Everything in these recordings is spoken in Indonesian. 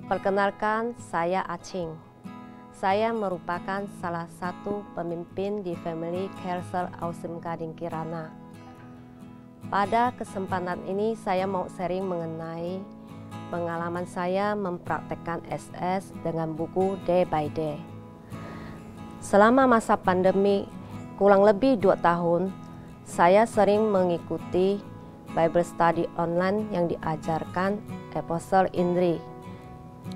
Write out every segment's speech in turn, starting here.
Perkenalkan, saya Acing. Saya merupakan salah satu pemimpin di Family Carousel Awesome Gading Kirana. Pada kesempatan ini saya mau sharing mengenai pengalaman saya mempraktekkan SS dengan buku Day by Day. Selama masa pandemi kurang lebih 2 tahun, saya sering mengikuti Bible Study online yang diajarkan Apostle Indri,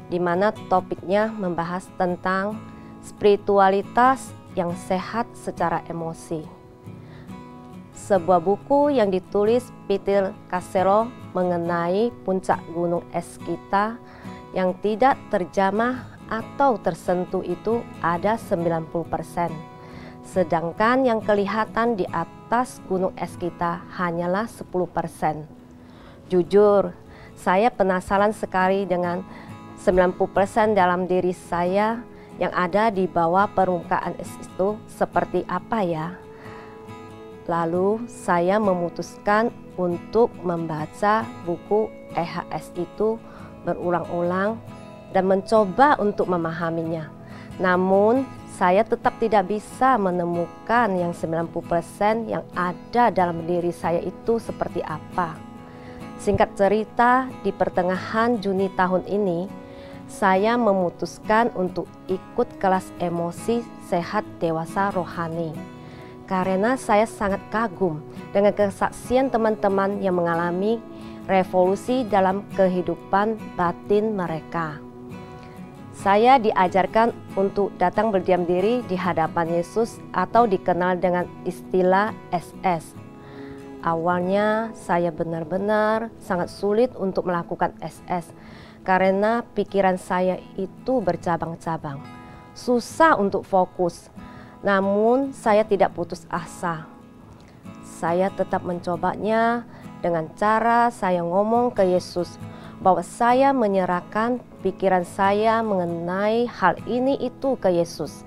di mana topiknya membahas tentang spiritualitas yang sehat secara emosi. Sebuah buku yang ditulis Peter Casero mengenai puncak gunung es kita yang tidak terjamah atau tersentuh itu ada 90%. Sedangkan yang kelihatan di atas gunung es kita hanyalah 10%. Jujur, saya penasaran sekali dengan 90% dalam diri saya yang ada di bawah permukaan es itu seperti apa ya? Lalu saya memutuskan untuk membaca buku EHS itu berulang-ulang dan mencoba untuk memahaminya. Namun saya tetap tidak bisa menemukan yang 90% yang ada dalam diri saya itu seperti apa. Singkat cerita, di pertengahan Juni tahun ini, saya memutuskan untuk ikut kelas emosi sehat dewasa rohani. Karena saya sangat kagum dengan kesaksian teman-teman yang mengalami revolusi dalam kehidupan batin mereka. Saya diajarkan untuk datang berdiam diri di hadapan Yesus atau dikenal dengan istilah SS. Awalnya saya benar-benar sangat sulit untuk melakukan SS karena pikiran saya itu bercabang-cabang. Susah untuk fokus, namun saya tidak putus asa. Saya tetap mencobanya dengan cara saya ngomong ke Yesus bahwa saya menyerahkan pikiran saya mengenai hal ini itu ke Yesus.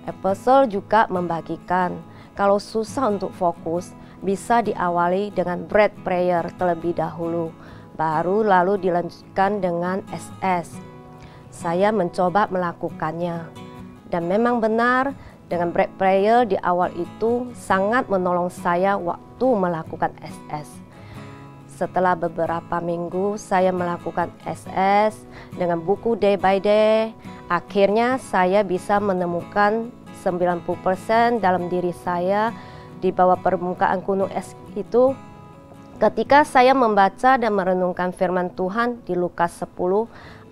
Apostle juga membagikan kalau susah untuk fokus bisa diawali dengan bread prayer terlebih dahulu, baru lalu dilanjutkan dengan SS. Saya mencoba melakukannya dan memang benar dengan bread prayer di awal itu sangat menolong saya waktu melakukan SS. Setelah beberapa minggu saya melakukan SS dengan buku Day by Day, akhirnya saya bisa menemukan 90% dalam diri saya di bawah permukaan gunung es itu ketika saya membaca dan merenungkan firman Tuhan di Lukas 10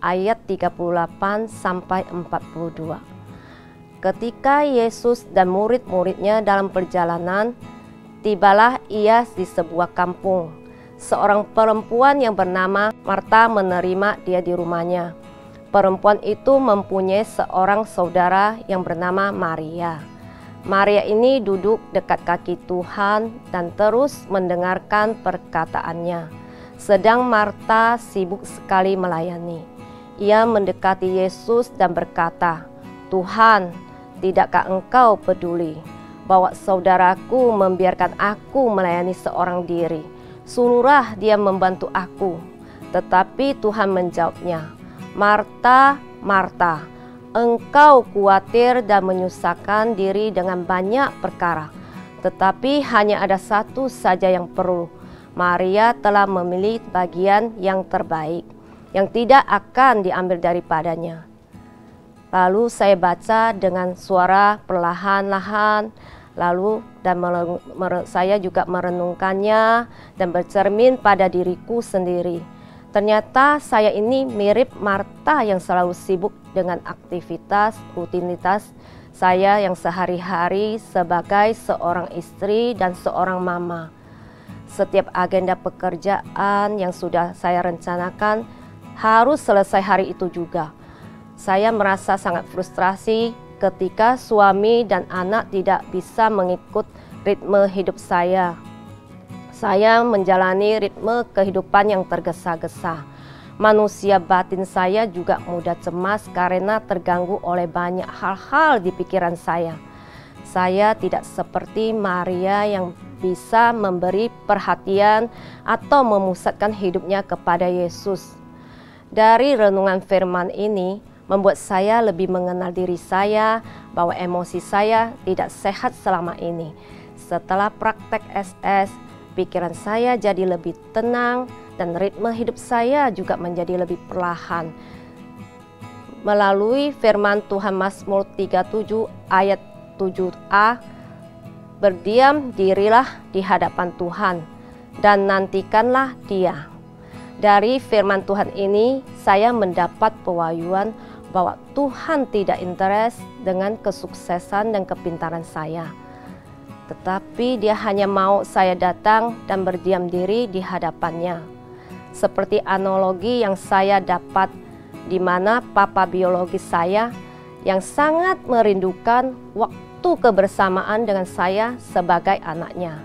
ayat 38 sampai 42. Ketika Yesus dan murid-muridnya dalam perjalanan, tibalah ia di sebuah kampung. Seorang perempuan yang bernama Marta menerima dia di rumahnya. Perempuan itu mempunyai seorang saudara yang bernama Maria. Maria ini duduk dekat kaki Tuhan dan terus mendengarkan perkataannya. Sedang Marta sibuk sekali melayani. Ia mendekati Yesus dan berkata, "Tuhan, tidakkah engkau peduli bahwa saudaraku membiarkan aku melayani seorang diri? Suruhlah dia membantu aku." Tetapi Tuhan menjawabnya, "Marta, Marta, engkau khawatir dan menyusahkan diri dengan banyak perkara, tetapi hanya ada satu saja yang perlu. Maria telah memilih bagian yang terbaik, yang tidak akan diambil daripadanya." Lalu saya baca dengan suara perlahan-lahan, saya juga merenungkannya dan bercermin pada diriku sendiri. Ternyata saya ini mirip Marta yang selalu sibuk dengan aktivitas rutinitas saya yang sehari-hari sebagai seorang istri dan seorang mama. Setiap agenda pekerjaan yang sudah saya rencanakan harus selesai hari itu juga. Saya merasa sangat frustrasi ketika suami dan anak tidak bisa mengikut ritme hidup saya. Saya menjalani ritme kehidupan yang tergesa-gesa. Manusia batin saya juga mudah cemas karena terganggu oleh banyak hal-hal di pikiran saya. Saya tidak seperti Maria yang bisa memberi perhatian atau memusatkan hidupnya kepada Yesus. Dari renungan firman ini membuat saya lebih mengenal diri saya, bahwa emosi saya tidak sehat selama ini. Setelah praktek SS, pikiran saya jadi lebih tenang dan ritme hidup saya juga menjadi lebih perlahan. Melalui firman Tuhan Mazmur 37 ayat 7a, berdiam dirilah di hadapan Tuhan dan nantikanlah Dia. Dari firman Tuhan ini, saya mendapat pewahyuan bahwa Tuhan tidak interes dengan kesuksesan dan kepintaran saya. Tetapi Dia hanya mau saya datang dan berdiam diri di hadapannya. Seperti analogi yang saya dapat, di mana papa biologis saya yang sangat merindukan waktu kebersamaan dengan saya sebagai anaknya.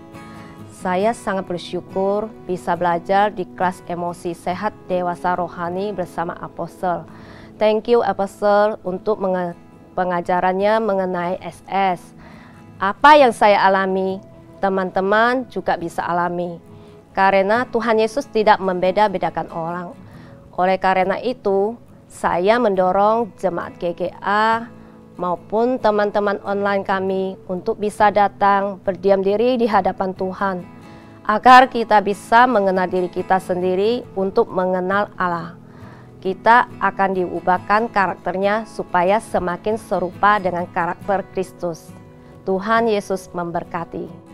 Saya sangat bersyukur bisa belajar di kelas emosi sehat dewasa rohani bersama Apostle. Thank you Apostle untuk pengajarannya mengenai SS. Apa yang saya alami, teman-teman juga bisa alami. Karena Tuhan Yesus tidak membeda-bedakan orang. Oleh karena itu, saya mendorong jemaat GGA maupun teman-teman online kami untuk bisa datang berdiam diri di hadapan Tuhan, agar kita bisa mengenal diri kita sendiri untuk mengenal Allah. Kita akan diubahkan karakternya supaya semakin serupa dengan karakter Kristus. Tuhan Yesus memberkati.